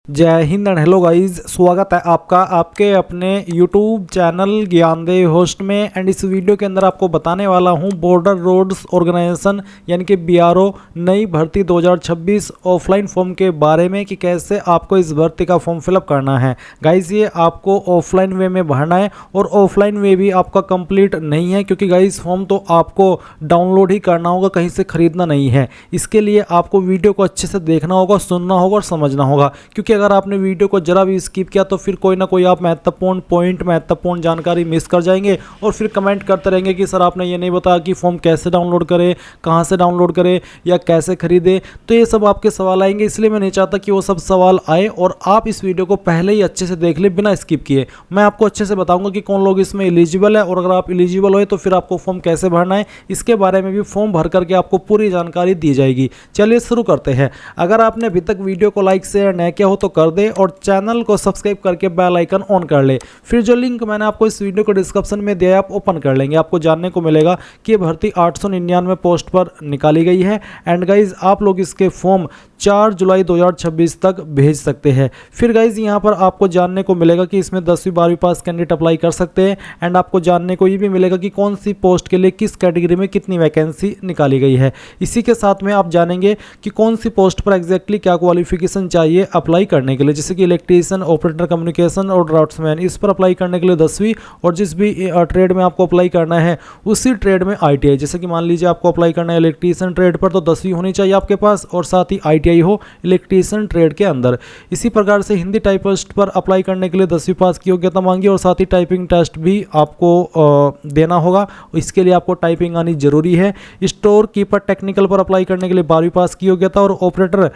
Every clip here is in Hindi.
जय हिंद एंड हेलो गाइस, स्वागत है आपका आपके अपने YouTube चैनल ज्ञानदेव होस्ट में। एंड इस वीडियो के अंदर आपको बताने वाला हूं बॉर्डर रोड्स ऑर्गेनाइजेशन यानी कि BRO नई भर्ती 2026 ऑफलाइन फॉर्म के बारे में कि कैसे आपको इस भर्ती का फॉर्म फिलअप करना है। गाइस ये आपको ऑफलाइन वे में भरना है और ऑफलाइन वे भी आपका कंप्लीट नहीं है, क्योंकि गाइस फॉर्म तो आपको डाउनलोड ही करना होगा, कहीं से खरीदना नहीं है। इसके लिए आपको वीडियो को अच्छे से देखना होगा, सुनना होगा और समझना होगा, क्योंकि अगर आपने वीडियो को जरा भी स्किप किया तो फिर कोई ना कोई आप महत्वपूर्ण पॉइंट, महत्वपूर्ण जानकारी मिस कर जाएंगे और फिर कमेंट करते रहेंगे कि सर आपने ये नहीं बताया कि फॉर्म कैसे डाउनलोड करें, कहाँ से डाउनलोड करें या कैसे खरीदें। तो ये सब आपके सवाल आएंगे, इसलिए मैं नहीं चाहता कि वो सब सवाल आए और आप इस वीडियो को पहले ही अच्छे से देख लें बिना स्किप किए। मैं आपको अच्छे से बताऊंगा कि कौन लोग इसमें एलिजिबल है और अगर आप एलिजिबल हो तो फिर आपको फॉर्म कैसे भरना है, इसके बारे में भी फॉर्म भर करके आपको पूरी जानकारी दी जाएगी। चलिए शुरू करते हैं। अगर आपने अभी तक वीडियो को लाइक शेयर न किया हो तो कर दे और चैनल को सब्सक्राइब करके बेल आइकन ऑन कर ले। फिर जो लिंक मैंने आपको इस वीडियो को डिस्क्रिप्शन में दिया है आप ओपन कर लेंगे, आपको जानने को मिलेगा कि ये भर्ती 899 पोस्ट पर निकाली गई है। एंड गाइज आप लोग इसके फॉर्म 4 जुलाई 2026 तक भेज सकते हैं। फिर गाइज यहाँ पर आपको जानने को मिलेगा कि इसमें 10वीं 12वीं पास कैंडिडेट अप्लाई कर सकते हैं। एंड आपको जानने को ये भी मिलेगा कि कौन सी पोस्ट के लिए किस कैटेगरी में कितनी वैकेंसी निकाली गई है। इसी के साथ में आप जानेंगे कि कौन सी पोस्ट पर एग्जैक्टली क्या क्वालिफिकेशन चाहिए अप्लाई करने के लिए, जैसे कि इलेक्ट्रीशियन, ऑपरेटर कम्युनिकेशन और ड्राफ्ट्समैन। इस पर अप्लाई करने के लिए 10वीं और जिस भी ट्रेड में आपको अप्लाई करना है उसी ट्रेड में ITI, जैसे कि मान लीजिए आपको अप्लाई करना है इलेक्ट्रीशियन ट्रेड पर तो 10वीं होनी चाहिए आपके पास और साथ ही ITI हो इलेक्ट्रीशियन ट्रेड के अंदर। इसी प्रकार से हिंदी टाइपिस्ट पर अप्लाई करने के लिए 10वीं पास की योग्यता मांगी और साथ ही टाइपिंग टेस्ट भी आपको देना होगा, इसके लिए आपको टाइपिंग आनी जरूरी है। स्टोर कीपर टेक्निकल पर अप्लाई करने के लिए 12वीं पास की योग्यता और ऑपरेटर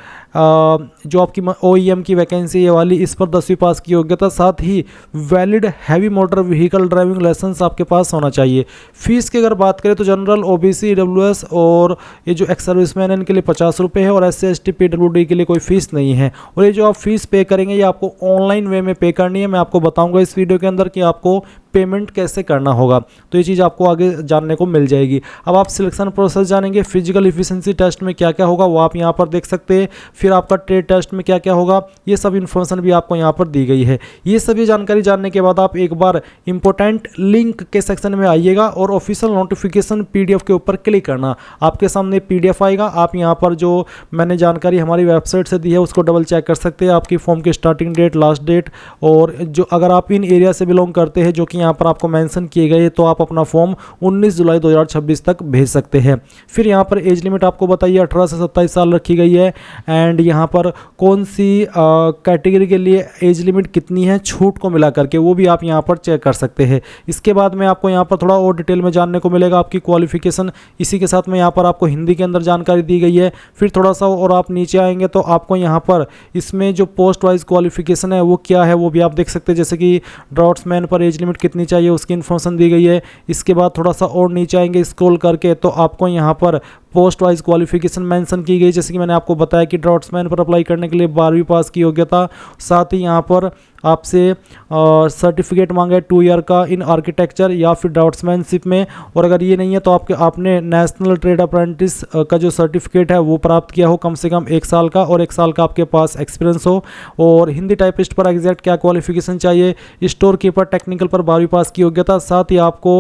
जो आपकी OEM की वैकेंसी ये वाली, इस पर 10वीं पास की योग्यता, साथ ही valid heavy motor vehicle driving licence आपके पास होना चाहिए। फीस की अगर बात करें तो जनरल, OBC, EWS और ये जो एक्स सर्विसमैन है इनके लिए 50 रुपये है और SC ST PWD के लिए कोई फीस नहीं है। और ये जो आप फीस पे करेंगे ये आपको ऑनलाइन वे में पे करनी है। मैं आपको बताऊंगा इस वीडियो के अंदर कि आपको पेमेंट कैसे करना होगा, तो ये चीज़ आपको आगे जानने को मिल जाएगी। अब आप सिलेक्शन प्रोसेस जानेंगे, फिजिकल इफिशिएंसी टेस्ट में क्या क्या होगा वो आप यहाँ पर देख सकते हैं। फिर आपका ट्रेड टेस्ट में क्या क्या होगा ये सब इन्फॉर्मेशन भी आपको यहाँ पर दी गई है। ये सभी जानकारी जानने के बाद आप एक बार इंपॉर्टेंट लिंक के सेक्शन में आइएगा और ऑफिशियल नोटिफिकेशन PDF के ऊपर क्लिक करना। आपके सामने PDF आएगा, आप यहाँ पर जो मैंने जानकारी हमारी वेबसाइट से दी है उसको डबल चेक कर सकते हैं, आपकी फॉर्म की स्टार्टिंग डेट, लास्ट डेट, और जो अगर आप इन एरिया से बिलोंग करते हैं जो कि यहाँ पर आपको मेंशन किए गए तो आप अपना फॉर्म 19 जुलाई 2026 तक भेज सकते हैं। फिर यहाँ पर एज लिमिट आपको बताइए 18 से 27 साल रखी गई है। एंड यहाँ पर कौन सी कैटेगरी के लिए एज लिमिट कितनी है छूट को मिला करके वो भी आप यहाँ पर चेक कर सकते हैं। इसके बाद में आपको यहाँ पर थोड़ा और डिटेल में जानने को मिलेगा आपकी क्वालिफिकेशन। इसी के साथ में यहाँ पर आपको हिंदी के अंदर जानकारी दी गई है। फिर थोड़ा सा और आप नीचे आएंगे तो आपको यहाँ पर इसमें जो पोस्ट वाइज क्वालिफिकेशन है वो क्या है वो भी आप देख सकते हैं, जैसे कि ड्राफ्ट्समैन पर एज लिमिट कितनी चाहिए उसकी इन्फॉर्मेशन दी गई है। इसके बाद थोड़ा सा और नीचे आएंगे स्क्रॉल करके तो आपको यहाँ पर पोस्ट वाइज क्वालिफिकेशन मेंशन की गई, जैसे कि मैंने आपको बताया कि ड्राफ्ट्समैन पर अप्लाई करने के लिए 12वीं पास की योग्यता, साथ ही यहाँ पर आपसे सर्टिफिकेट मांगा है 2 ईयर का इन आर्किटेक्चर या फिर ड्राफ्ट्समैनशिप में, और अगर ये नहीं है तो आपने नेशनल ट्रेड अप्रेंटिस का जो सर्टिफिकेट है वो प्राप्त किया हो कम से कम 1 साल का और 1 साल का आपके पास एक्सपीरियंस हो। और हिंदी टाइपिस्ट पर एग्जैक्ट क्या क्वालिफिकेशन चाहिए, स्टोर कीपर टेक्निकल पर 12वीं पास की योग्यता, साथ ही आपको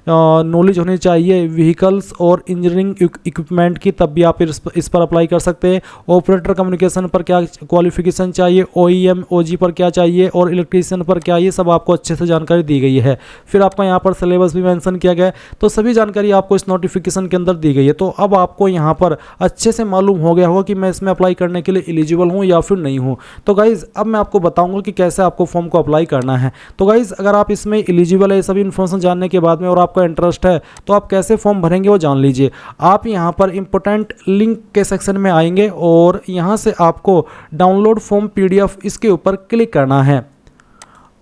नॉलेज होनी चाहिए व्हीकल्स और इंजीनियरिंग इक्विपमेंट की, तब भी आप इस पर अप्लाई कर सकते हैं। ऑपरेटर कम्युनिकेशन पर क्या क्वालिफिकेशन चाहिए, OEM OG पर क्या चाहिए और इलेक्ट्रीशियन पर क्या, ये सब आपको अच्छे से जानकारी दी गई है। फिर आपका यहाँ पर सिलेबस भी मेंशन किया गया है, तो सभी जानकारी आपको इस नोटिफिकेशन के अंदर दी गई है। तो अब आपको यहाँ पर अच्छे से मालूम हो गया होगा कि मैं इसमें अप्लाई करने के लिए एलिजिबल हूँ या फिर नहीं हूँ। तो गाइज़ अब मैं आपको बताऊँगा कि कैसे आपको फॉर्म को अप्लाई करना है। तो गाइज़ अगर आप इसमें एलिजिबल है सभी इन्फॉर्मेशन जानने के बाद में और आपका इंटरेस्ट है तो आप कैसे फॉर्म भरेंगे वो जान लीजिए। आप यहाँ पर इंपॉर्टेंट लिंक के सेक्शन में आएंगे और यहाँ से आपको डाउनलोड फॉर्म PDF इसके ऊपर क्लिक करना है।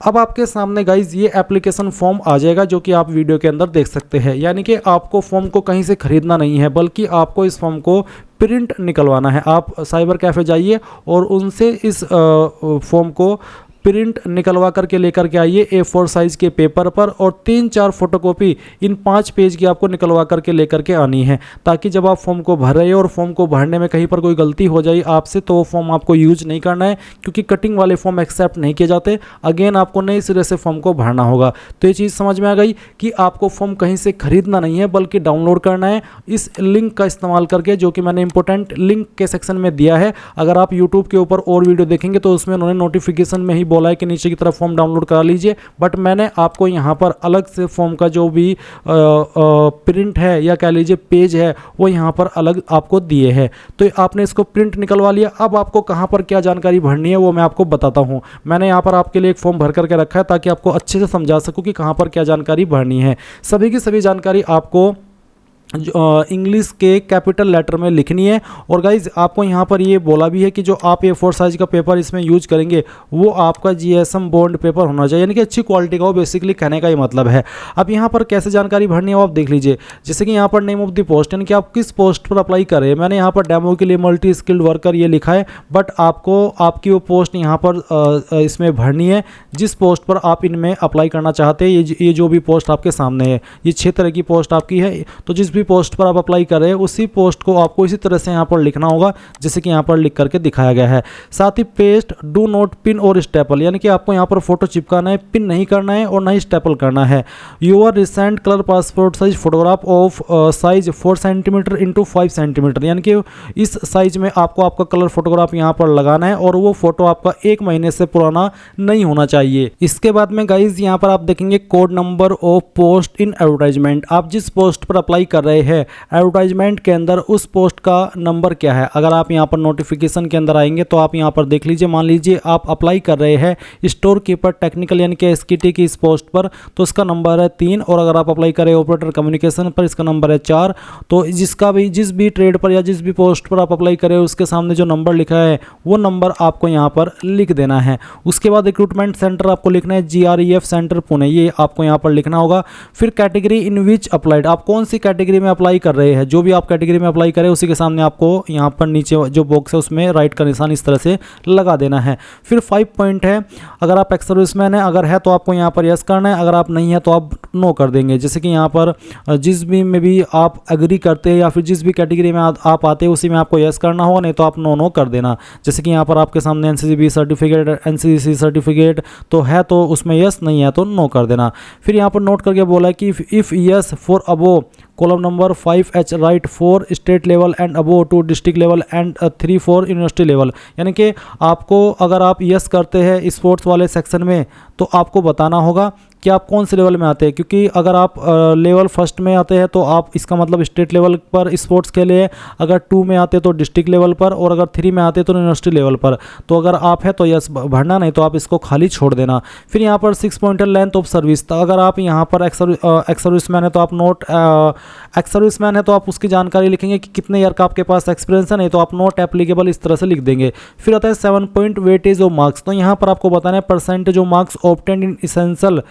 अब आपके सामने गाइज ये एप्लीकेशन फॉर्म आ जाएगा जो कि आप वीडियो के अंदर देख सकते हैं, यानी कि आपको फॉर्म को कहीं से खरीदना नहीं है बल्कि आपको इस फॉर्म को प्रिंट निकलवाना है। आप साइबर कैफ़े जाइए और उनसे इस फॉर्म को प्रिंट निकलवा करके लेकर के आइए A4 साइज़ के पेपर पर, और 3-4 फोटोकॉपी इन 5 पेज की आपको निकलवा करके लेकर के आनी है, ताकि जब आप फॉर्म को भर रहे हो और फॉर्म को भरने में कहीं पर कोई गलती हो जाए आपसे, तो वो फॉर्म आपको यूज नहीं करना है, क्योंकि कटिंग वाले फॉर्म एक्सेप्ट नहीं किए जाते। अगेन आपको नए सिरे से फॉर्म को भरना होगा। तो ये चीज़ समझ में आ गई कि आपको फॉर्म कहीं से खरीदना नहीं है, बल्कि डाउनलोड करना है इस लिंक का इस्तेमाल करके, जो कि मैंने इंपॉर्टेंट लिंक के सेक्शन में दिया है। अगर आप यूट्यूब के ऊपर और वीडियो देखेंगे तो उसमें उन्होंने नोटिफिकेशन में ही बोला है कि नीचे की तरफ फॉर्म डाउनलोड करा लीजिए, बट मैंने आपको यहाँ पर अलग से फॉर्म का जो भी प्रिंट है या कह लीजिए पेज है वो यहाँ पर अलग आपको दिए हैं। तो आपने इसको प्रिंट निकलवा लिया। अब आपको कहाँ पर क्या जानकारी भरनी है वो मैं आपको बताता हूँ। मैंने यहाँ पर आपके लिए एक फॉर्म भर करके रखा है, ताकि आपको अच्छे से समझा सकूँ कि कहाँ पर क्या जानकारी भरनी है। सभी की सभी जानकारी आपको इंग्लिश के कैपिटल लेटर में लिखनी है। और गाइज आपको यहाँ पर ये बोला भी है कि जो आप A4 साइज का पेपर इसमें यूज करेंगे वो आपका GSM बॉन्ड पेपर होना चाहिए, यानी कि अच्छी क्वालिटी का हो, बेसिकली कहने का ही मतलब है। अब यहाँ पर कैसे जानकारी भरनी है वो आप देख लीजिए। जैसे कि यहाँ पर नेम ऑफ द पोस्ट, यानी कि आप किस पोस्ट पर अप्लाई कर रहे हैं। मैंने यहाँ पर डेमो के लिए मल्टी स्किल्ड वर्कर ये लिखा है, बट आपको आपकी वो पोस्ट यहाँ पर इसमें भरनी है जिस पोस्ट पर आप इनमें अप्लाई करना चाहते हैं। ये जो भी पोस्ट आपके सामने है, ये 6 तरह की पोस्ट आपकी है। तो जिस भी पोस्ट पर आप अप्लाई कर रहे हैं उसी पोस्ट को आपको इसी तरह से यहाँ पर लिखना होगा, जैसे कि यहाँ पर लिख करके दिखाया गया है। साथ ही पेस्ट, डू नॉट पिन और स्टेपल, यानी कि आपको यहाँ पर फोटो चिपकाना है, पिन नहीं करना है और ना ही स्टेपल करना है। Your recent colour passport size photograph of size 4 centimetre into 5 centimetre, यानी कि इस साइज में आपको आपका कलर फोटोग्राफ यहाँ पर लगाना है, और वो फोटो आपका 1 महीने से पुराना नहीं होना चाहिए। इसके बाद में गाइज यहाँ पर आप देखेंगे code number of post in advertisement. आप जिस पोस्ट पर अप्लाई कर रहे हैं एडवर्टाइजमेंट के अंदर उस पोस्ट का नंबर क्या है। अगर आप यहाँ पर नोटिफिकेशन के अंदर आएंगे तो आप यहाँ पर देख लीजिए, मान लीजिए आप अप्लाई कर रहे हैं स्टोर कीपर टेक्निकल यानी कि SKT की इस पोस्ट पर, तो इसका नंबर है 3, और अगर आप अप्लाई करें ऑपरेटर कम्युनिकेशन पर, इसका नंबर है 4। तो जिस भी ट्रेड पर या जिस भी पोस्ट पर आप अप्लाई करें उसके सामने जो नंबर लिखा है वो नंबर आपको यहाँ पर लिख देना है। उसके बाद रिक्रूटमेंट सेंटर आपको लिखना है GREF सेंटर पुणे, ये आपको यहाँ पर लिखना होगा। फिर कैटेगरी इन विच अप्लाइड, आप कौन सी कैटेगरी में अप्लाई कर रहे हैं, जो भी आप कैटेगरी में अप्लाई करें उसी के सामने आपको यहाँ पर नीचे जो बॉक्स है उसमें राइट का निशान इस तरह से लगा देना है। फिर 5 पॉइंट है, अगर आप एक्स सर्विसमैन है, अगर है तो आपको यहाँ पर यस करना है, अगर आप नहीं है तो आप नो कर देंगे। जैसे कि यहाँ पर जिस भी में भी आप एग्री करते हैं या फिर जिस भी कैटेगरी में आप आते हैं उसी में आपको यस करना होगा, नहीं तो आप नो कर देना। जैसे कि यहाँ पर आपके सामने NCC-B सर्टिफिकेट, NCC सर्टिफिकेट तो है तो उसमें यस, नहीं है तो नो कर देना। फिर यहाँ पर नोट करके बोला है कि if yes for above column number 5H right 4 state level and above 2 district level and 3 4 university level, यानी कि आपको अगर आप यस करते हैं स्पोर्ट्स वाले सेक्शन में तो आपको बताना होगा कि आप कौन से लेवल में आते हैं, क्योंकि अगर आप लेवल फर्स्ट में आते हैं तो आप इसका मतलब स्टेट लेवल पर स्पोर्ट्स के लिए, अगर 2 में आते हैं तो डिस्ट्रिक्ट लेवल पर, और अगर 3 में आते हैं तो यूनिवर्सिटी लेवल पर। तो अगर आप है तो यस भरना, नहीं तो आप इसको खाली छोड़ देना। फिर यहाँ पर 6 पॉइंटर लेंथ ऑफ सर्विस, तो अगर आप यहाँ पर एक्स सर्विसमैन है तो आप नोट एक्स सर्विसमैन है तो आप उसकी जानकारी लिखेंगे कि कितने ईयर का आपके पास एक्सपीरियंस है, नहीं तो आप नॉट एप्लीकेबल इस तरह से लिख देंगे। फिर आता है 7 पॉइंट वेटेज ऑफ मार्क्स, तो यहाँ पर आपको बताना है percentage of marks obtained in essential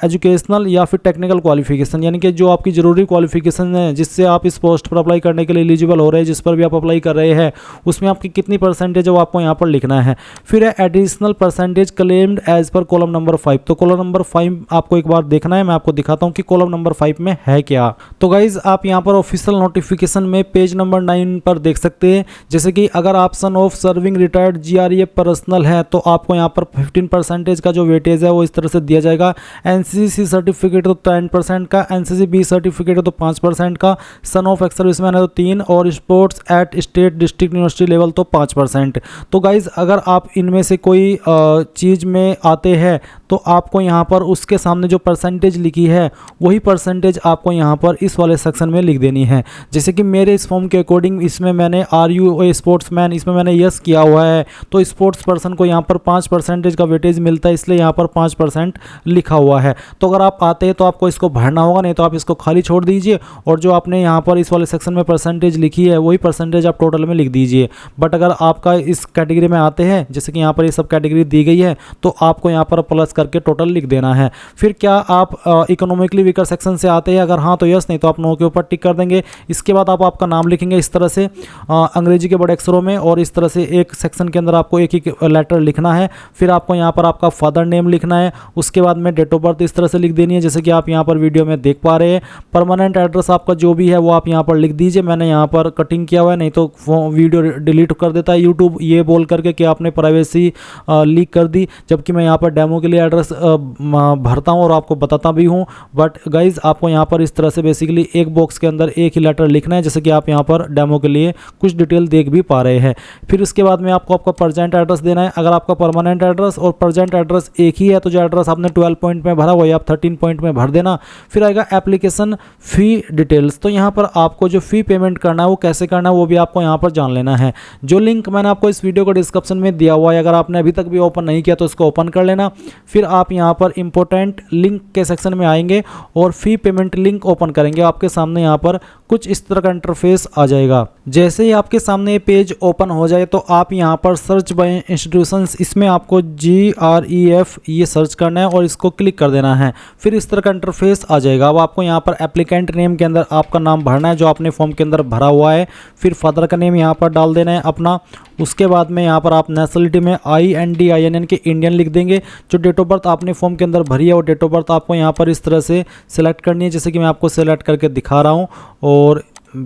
educational या फिर टेक्निकल क्वालिफिकेशन, यानी कि जो आपकी ज़रूरी क्वालिफिकेशन है जिससे आप इस पोस्ट पर अप्लाई करने के लिए एलिजिबल हो रहे हैं, जिस पर भी आप अप्लाई कर रहे हैं उसमें आपकी कितनी परसेंटेज है वो आपको यहाँ पर लिखना है। फिर है additional percentage claimed as per column number 5, तो कॉलम नंबर 5 आपको एक बार देखना है, मैं आपको दिखाता हूँ कि कॉलम नंबर 5 में है क्या। तो गाइज आप यहाँ पर ऑफिशियल नोटिफिकेशन में पेज नंबर 9 पर देख सकते हैं, जैसे कि अगर आप son of serving retired GREF personal है तो आपको यहाँ पर 15% का जो वेटेज है वो इस तरह से दिया जाएगा। NCC सर्टिफिकेट तो 10% का, NCC-B सर्टिफिकेट है तो 5% का, सन ऑफ एक्स सर्विसमैन है तो 3, और sports at state district university level तो 5%। तो गाइज अगर आप इनमें से कोई चीज़ में आते हैं तो आपको यहाँ पर उसके सामने जो परसेंटेज लिखी है वही परसेंटेज आपको यहाँ पर इस वाले सेक्शन में लिख देनी है। जैसे कि मेरे इस फॉर्म के अकॉर्डिंग इसमें मैंने RU स्पोर्ट्समैन इसमें मैंने यस किया हुआ है, तो स्पोर्ट्स पर्सन को यहाँ पर 5% का वेटेज मिलता है, इसलिए यहाँ पर 5% लिखा हुआ है। तो अगर आप आते हैं तो आपको इसको भरना होगा, नहीं तो आप इसको खाली छोड़ दीजिए, और जो आपने यहाँ पर इस वाले सेक्शन में परसेंटेज लिखी है वही परसेंटेज आप टोटल में लिख दीजिए। बट अगर आपका इस कैटेगरी में आते हैं, जैसे कि यहाँ पर ये सब कैटेगरी दी गई है, तो आपको यहाँ पर प्लस करके टोटल लिख देना है। फिर क्या आप इकोनॉमिकली वीकर सेक्शन से आते हैं, अगर हाँ तो यस, नहीं तो आप नो के ऊपर टिक कर देंगे। इसके बाद आप आपका नाम लिखेंगे इस तरह से अंग्रेजी के बड़े अक्षरों में, और इस तरह से एक सेक्शन के अंदर आपको एक एक लेटर लिखना है। फिर आपको यहाँ पर आपका फादर नेम लिखना है। उसके बाद में डेट ऑफ बर्थ इस तरह से लिख देनी है जैसे कि आप यहाँ पर वीडियो में देख पा रहे हैं। परमानेंट एड्रेस आपका जो भी है वो आप यहाँ पर लिख दीजिए। मैंने यहाँ पर कटिंग किया हुआ है, नहीं तो वीडियो डिलीट कर देता है यूट्यूब ये बोल करके कि आपने प्राइवेसी लीक कर दी, जबकि मैं यहाँ पर डेमो के लिए एड्रेस भरता हूँ और आपको बताता भी हूँ। बट गाइज आपको यहाँ पर इस तरह से बेसिकली एक बॉक्स के अंदर एक ही लेटर लिखना है, जैसे कि आप यहाँ पर डेमो के लिए कुछ डिटेल देख भी पा रहे हैं। फिर उसके बाद में आपको आपका प्रेजेंट एड्रेस देना है। अगर आपका परमानेंट एड्रेस और प्रेजेंट एड्रेस एक ही है तो जो एड्रेस आपने 12 पॉइंट में भरा वही आप 13 पॉइंट में भर देना। फिर आएगा एप्लीकेशन फ़ी डिटेल्स। तो यहाँ पर आपको जो फ़ी पेमेंट करना है वो कैसे करना है वो भी आपको यहाँ पर जान लेना है। जो लिंक मैंने आपको इस वीडियो को डिस्क्रिप्शन में दिया हुआ है, अगर आपने अभी तक भी ओपन नहीं किया तो इसको ओपन कर लेना। फिर आप यहाँ पर इंपॉर्टेंट लिंक के सेक्शन में आएंगे और फ़ी पेमेंट लिंक ओपन करेंगे। आपके सामने यहाँ पर कुछ इस तरह का इंटरफेस आ जाएगा। जैसे ही आपके सामने ये पेज ओपन हो जाए तो आप यहाँ पर सर्च बाय इंस्टीट्यूशंस, इसमें आपको GREF ये सर्च करना है और इसको क्लिक कर देना है। फिर इस तरह का इंटरफेस आ जाएगा। अब आपको यहाँ पर एप्लीकेंट नेम के अंदर आपका नाम भरना है जो आपने फॉर्म के अंदर भरा हुआ है। फिर फादर का नेम यहाँ पर डाल देना है अपना। उसके बाद में यहाँ पर आप नेशनलिटी में INDINN के इंडियन लिख देंगे। जो डेट ऑफ बर्थ आपने फॉर्म के अंदर भरी है वो डेट ऑफ बर्थ आपको यहाँ पर इस तरह से सिलेक्ट करनी है, जैसे कि मैं आपको सिलेक्ट करके दिखा रहा हूँ। और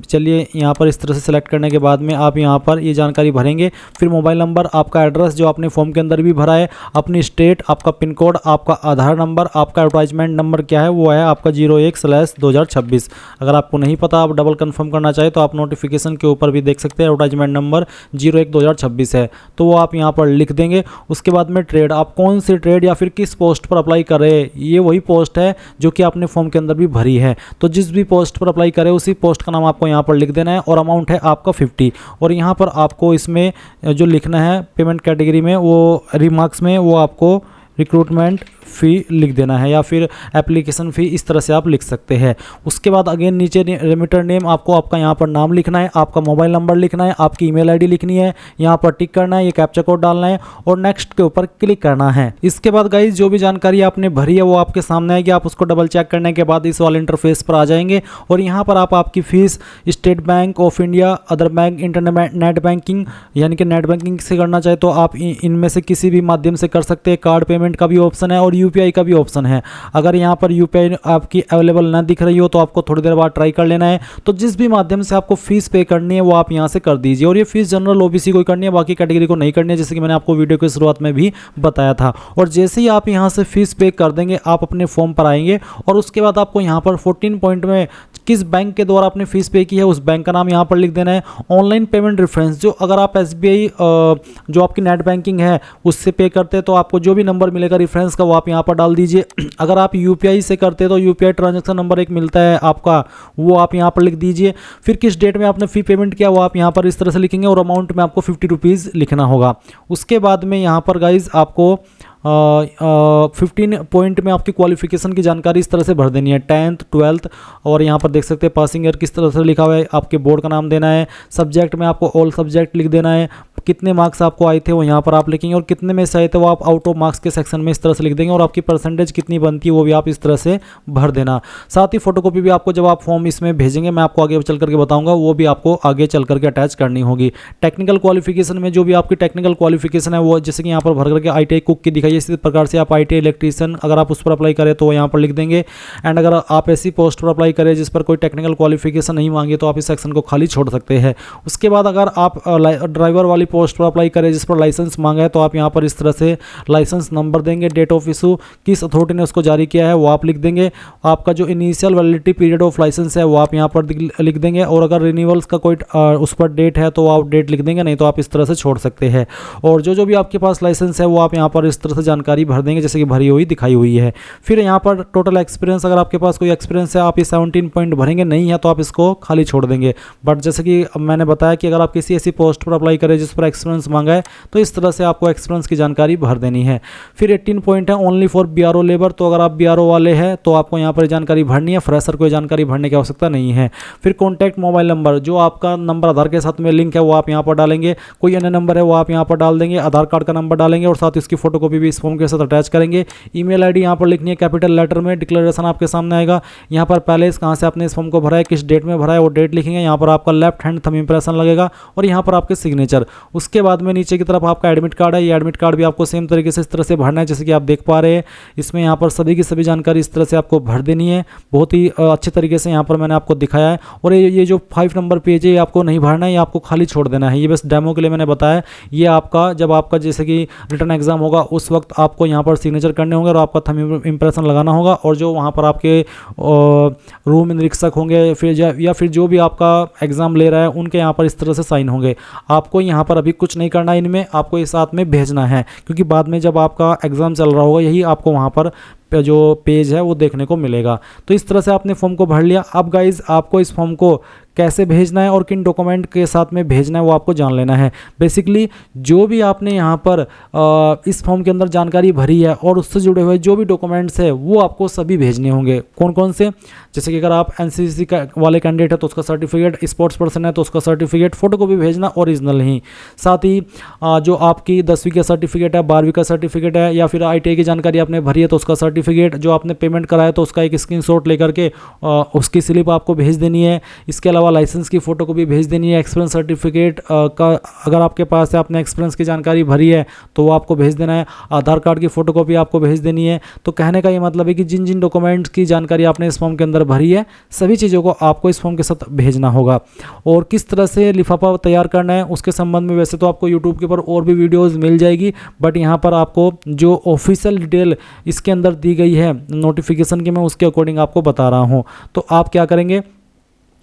चलिए यहाँ पर इस तरह से सिलेक्ट करने के बाद में आप यहाँ पर ये जानकारी भरेंगे। फिर मोबाइल नंबर, आपका एड्रेस जो आपने फॉर्म के अंदर भी भरा है, अपनी स्टेट, आपका पिन कोड, आपका आधार नंबर, आपका एडवर्टाइजमेंट नंबर क्या है वो है आपका 01/2026। अगर आपको नहीं पता, आप डबल कंफर्म करना चाहे तो आप नोटिफिकेशन के ऊपर भी देख सकते हैं एडवर्टाइजमेंट नंबर 01/2026 है, तो वो आप यहाँ पर लिख देंगे। उसके बाद में ट्रेड, आप कौन सी ट्रेड या फिर किस पोस्ट पर अप्लाई कर रहे हैं, ये वही पोस्ट है जो कि आपने फॉर्म के अंदर भी भरी है। तो जिस भी पोस्ट पर अप्लाई करें उसी पोस्ट का नाम आपको यहाँ पर लिख देना है और अमाउंट है आपका 50। और यहाँ पर आपको इसमें जो लिखना है पेमेंट कैटेगरी में, वो रिमार्क्स में वो आपको रिक्रूटमेंट फ़ी लिख देना है या फिर एप्लीकेशन फ़ी, इस तरह से आप लिख सकते हैं। उसके बाद अगेन नीचे रेमिटर नेम, आपको आपका यहाँ पर नाम लिखना है, आपका मोबाइल नंबर लिखना है, आपकी ईमेल आईडी लिखनी है, यहाँ पर टिक करना है, ये कैप्चा कोड डालना है और नेक्स्ट के ऊपर क्लिक करना है। इसके बाद गाइज जो भी जानकारी आपने भरी है वो आपके सामने आएगी। आप उसको डबल चेक करने के बाद इस वाले इंटरफेस पर आ जाएंगे और यहाँ पर आप आपकी fees state bank of India, other bank, internet, net banking यानी कि नेट बैंकिंग से करना चाहे तो आप इनमें से किसी भी माध्यम से कर सकते हैं। कार्ड पेमेंट का भी ऑप्शन है और UPI का भी ऑप्शन है। अगर यहाँ पर UPI आपकी अवेलेबल ना दिख रही हो तो आपको थोड़ी देर बाद ट्राई कर लेना है। तो जिस भी माध्यम से आपको फीस पे करनी है वो आप यहाँ से कर दीजिए। और ये फीस जनरल OBC को करनी है, बाकी कैटेगरी को नहीं करनी है, जैसे कि मैंने आपको वीडियो की शुरुआत में भी बताया था। और जैसे ही आप यहाँ से फीस पे कर देंगे आप अपने फॉर्म पर आएंगे और उसके बाद आपको यहाँ पर 14 पॉइंट में किस बैंक के द्वारा आपने फीस पे की है उस बैंक का नाम यहाँ पर लिख देना है। ऑनलाइन पेमेंट रेफरेंस, जो अगर आप SBI जो आपकी नेट बैंकिंग है उससे पे करते हैं तो आपको जो भी नंबर मिलेगा रेफरेंस का वो आप यहाँ पर डाल दीजिए। अगर आप UPI से करते हैं तो UPI ट्रांजैक्शन नंबर एक मिलता है आपका, वो आप यहाँ पर लिख दीजिए। फिर किस डेट में आपने फ़ी पेमेंट किया वो आप यहाँ पर इस तरह से लिखेंगे और अमाउंट में आपको 50 रुपीज़ लिखना होगा। उसके बाद में यहाँ पर गाइज आपको 15 पॉइंट में आपकी क्वालिफिकेशन की जानकारी इस तरह से भर देनी है, 10th 12th। और यहाँ पर देख सकते हैं पासिंग ईयर किस तरह से लिखा हुआ है, आपके बोर्ड का नाम देना है। सब्जेक्ट में आपको ऑल सब्जेक्ट लिख देना है, कितने मार्क्स आपको आए थे वो यहाँ पर आप लिखेंगे और कितने में से आए थे वो आप आउट ऑफ मार्क्स के सेक्शन में इस तरह से लिख देंगे और आपकी परसेंटेज कितनी बनती है वो भी आप इस तरह से भर देना। साथ ही फोटोकॉपी भी आपको जब आप फॉर्म इसमें भेजेंगे, मैं आपको आगे चल करके बताऊंगा, वो भी आपको आगे चल करके अटैच करनी होगी। टेक्निकल क्वालिफिकेशन में जो भी आपकी टेक्निकल क्वालिफिकेशन है वो जैसे कि यहाँ पर भर करके ITI कुक की दिखाई है, इसी प्रकार से आप ITI इलेक्ट्रीशियन अगर आप उस पर अप्लाई करें तो यहाँ पर लिख देंगे। एंड अगर आप ऐसी पोस्ट पर अप्लाई करें जिस पर कोई टेक्निकल क्वालिफिकेशन नहीं मांगे तो आप इस सेक्शन को खाली छोड़ सकते हैं। उसके बाद अगर आप ड्राइवर वाली पोस्ट पर अप्लाई करें जिस पर लाइसेंस मांगा है तो आप यहाँ पर इस तरह से लाइसेंस नंबर देंगे, डेट ऑफ इशू, किस अथॉरिटी ने उसको जारी किया है वो आप लिख देंगे, आपका जो initial validity period of licence है वो आप यहाँ पर लिख देंगे और अगर रिन्यूअल्स का कोई उस पर डेट है तो आप डेट लिख देंगे, नहीं तो आप इस तरह से छोड़ सकते हैं। और जो भी आपके पास लाइसेंस है वो आप यहाँ पर इस तरह से जानकारी भर देंगे जैसे कि भरी हुई दिखाई हुई है। फिर यहाँ पर टोटल एक्सपीरियंस, अगर आपके पास कोई एक्सपीरियंस है आप ये 17 पॉइंट भरेंगे, नहीं है तो आप इसको खाली छोड़ देंगे। बट जैसे कि मैंने बताया कि अगर आप किसी ऐसी पोस्ट पर अप्लाई करें जिस पर एक्सपीरियंस मांगा है तो इस तरह से आपको एक्सपीरियंस की जानकारी भर देनी है। फिर 18 पॉइंट है ओनली फॉर BRO लेबर, तो अगर आप BRO वाले हैं तो आपको यहाँ पर जानकारी भरनी है, फ्रेशर को जानकारी भरने की आवश्यकता नहीं है। फिर कॉन्टैक्ट मोबाइल नंबर, जो आपका नंबर आधार के साथ में लिंक है वो आप यहाँ पर डालेंगे, कोई अन्य नंबर है वो आप यहाँ पर डाल देंगे, आधार कार्ड का नंबर डालेंगे और साथ ही उसकी फोटोकॉपी भी भी इस फॉर्म के साथ अटैच करेंगे। ईमेल आईडी यहाँ पर लिखनी है कैपिटल लेटर में, डिक्लेरेशन आपके सामने आएगा। यहाँ पर पहले कहाँ से आपने इस फॉर्म को भरा है, किस डेट में भरा है वो डेट लिखेंगे। यहाँ पर आपका लेफ्ट हैंड थंब इंप्रेशन लगेगा और यहाँ पर आपके सिग्नेचर। उसके बाद में नीचे की तरफ आपका एडमिट कार्ड है, ये एडमिट कार्ड भी आपको सेम तरीके से इस तरह से भरना है जैसे कि आप देख पा रहे हैं। इसमें यहाँ पर सभी की सभी जानकारी इस तरह से आपको भर देनी है, बहुत ही अच्छे तरीके से यहाँ पर मैंने आपको दिखाया है। और ये जो 5 नंबर पेज है ये आपको नहीं भरना है, ये आपको खाली छोड़ देना है। ये बस डेमो के लिए मैंने बताया। ये आपका जब आपका जैसे कि रिटर्न एग्जाम होगा उस वक्त आपको यहाँ पर सिग्नेचर करने होंगे और आपका थंब इंप्रेशन लगाना होगा। और जो वहाँ पर आपके रूम निरीक्षक होंगे फिर या फिर जो भी आपका एग्ज़ाम ले रहा है उनके यहाँ पर इस तरह से साइन होंगे। आपको यहाँ पर अभी कुछ नहीं करना है, इनमें आपको ये साथ में भेजना है, क्योंकि बाद में जब आपका एग्ज़ाम चल रहा होगा यही आपको वहाँ पर जो पेज है वो देखने को मिलेगा। तो इस तरह से आपने फॉर्म को भर लिया। अब गाइज आपको इस फॉर्म को कैसे भेजना है और किन डॉक्यूमेंट के साथ में भेजना है वो आपको जान लेना है। बेसिकली जो भी आपने यहाँ पर इस फॉर्म के अंदर जानकारी भरी है और उससे जुड़े हुए जो भी डॉक्यूमेंट्स है वो आपको सभी भेजने होंगे। कौन कौन से, जैसे कि अगर आप एनसीसी का वाले कैंडिडेट है तो उसका सर्टिफिकेट, स्पोर्ट्स पर्सन है तो उसका सर्टिफिकेट, फोटोकॉपी भेजना ओरिजिनल ही। साथ ही जो आपकी 10वीं का सर्टिफिकेट है, 12वीं का सर्टिफिकेट है, या फिर ITI की जानकारी आपने भरी है तो उसका सर्टिफिकेट, जो आपने पेमेंट कराया तो उसका एक स्क्रीनशॉट लेकर के उसकी स्लिप आपको भेज देनी है। इसके अलावा लाइसेंस की फोटोकॉपी भेज देनी है। एक्सपीरियंस सर्टिफिकेट का अगर आपके पास है, आपने एक्सपीरियंस की जानकारी भरी है तो वो आपको भेज देना है। आधार कार्ड की फोटोकॉपी आपको भेज देनी है। तो कहने का ये मतलब है कि जिन जिन डॉक्यूमेंट्स की जानकारी आपने इस फॉर्म के अंदर भरी है सभी चीज़ों को आपको इस फॉर्म के साथ भेजना होगा। और किस तरह से लिफाफा तैयार करना है उसके संबंध में वैसे तो आपको यूट्यूब के ऊपर और भी वीडियोज़ मिल जाएगी, बट यहाँ पर आपको जो ऑफिशियल डिटेल इसके अंदर दी गई है नोटिफिकेशन की, मैं उसके अकॉर्डिंग आपको बता रहा हूँ। तो आप क्या करेंगे,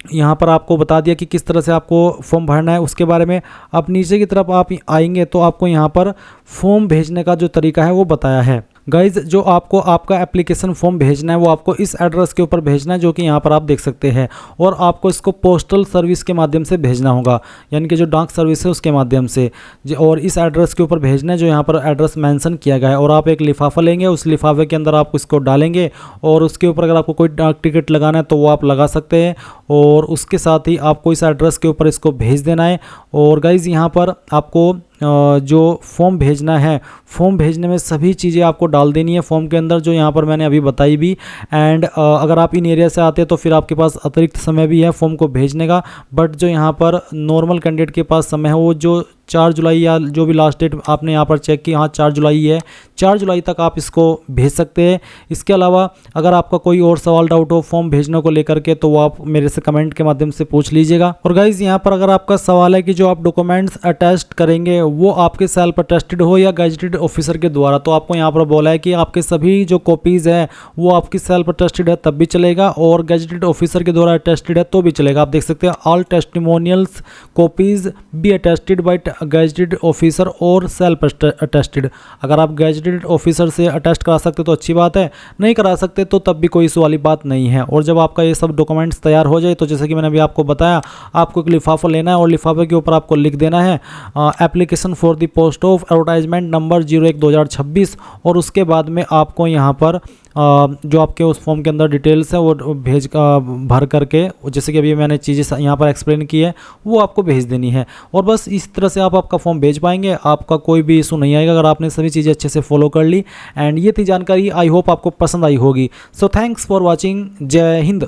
यहाँ पर आपको बता दिया कि किस तरह से आपको फॉर्म भरना है उसके बारे में। आप नीचे की तरफ आप आएंगे तो आपको यहाँ पर फॉर्म भेजने का जो तरीका है वो बताया है। गाइज जो आपको आपका एप्लीकेशन फॉर्म भेजना है वो आपको इस एड्रेस के ऊपर भेजना है जो कि यहाँ पर आप देख सकते हैं। और आपको इसको पोस्टल सर्विस के माध्यम से भेजना होगा, यानी कि जो डाक सर्विस है उसके माध्यम से। और इस एड्रेस के ऊपर भेजना है जो यहाँ पर एड्रेस मेंशन किया गया है। और आप एक लिफाफा लेंगे, उस लिफाफे के अंदर आप इसको डालेंगे और उसके ऊपर अगर आपको कोई डाक टिकट लगाना है तो वो आप लगा सकते हैं। और उसके साथ ही आपको इस एड्रेस के ऊपर इसको भेज देना है। और गाइज यहाँ पर आपको जो फॉर्म भेजना है, फॉर्म भेजने में सभी चीज़ें आपको डाल देनी है फॉर्म के अंदर जो यहाँ पर मैंने अभी बताई भी। एंड अगर आप इन एरिया से आते हैं तो फिर आपके पास अतिरिक्त समय भी है फॉर्म को भेजने का, बट जो यहाँ पर नॉर्मल कैंडिडेट के पास समय है वो जो 4 जुलाई या जो भी लास्ट डेट आपने यहाँ पर चेक की, हाँ 4 जुलाई है, 4 जुलाई तक आप इसको भेज सकते हैं। इसके अलावा अगर आपका कोई और सवाल डाउट हो फॉर्म भेजने को लेकर के तो वो आप मेरे से कमेंट के माध्यम से पूछ लीजिएगा। और गाइज यहाँ पर अगर आपका सवाल है कि जो आप डॉक्यूमेंट्स अटैच करेंगे वो आपके सेल्फ अटेस्टेड हो या गैजेटेड ऑफिसर के द्वारा, तो आपको यहाँ पर बोला है कि आपके सभी जो कॉपीज़ है वो आपकी सेल्फ अटेस्टेड है तब भी चलेगा और गैजेटेड ऑफिसर के द्वारा अटेस्टेड है तो भी चलेगा। आप देख सकते हैं all testimonials copies be attested by gazetted officer और सेल्फ अटेस्टेड। अगर आप गैजेटेड ऑफिसर से अटेस्ट करा सकते तो अच्छी बात है, नहीं करा सकते तो तब भी कोई इशू वाली बात नहीं है। और जब आपका ये सब डॉक्यूमेंट्स तैयार हो जाए तो जैसे कि मैंने अभी आपको बताया, आपको एक लिफाफा लेना है और लिफाफे के ऊपर आपको लिख देना है application for the post of advertisement number 01/2026। और उसके बाद में आपको यहाँ पर जो आपके उस फॉर्म के अंदर डिटेल्स है वो भर करके, जैसे कि अभी मैंने चीज़ें यहाँ पर एक्सप्लेन की है, वो आपको भेज देनी है। और बस इस तरह से आप आपका फॉर्म भेज पाएंगे, आपका कोई भी इशू नहीं आएगा अगर आपने सभी चीज़ें अच्छे से फॉलो कर ली। एंड ये थी जानकारी, आई होप आपको पसंद आई होगी। सो थैंक्स फॉर वॉचिंग, जय हिंद।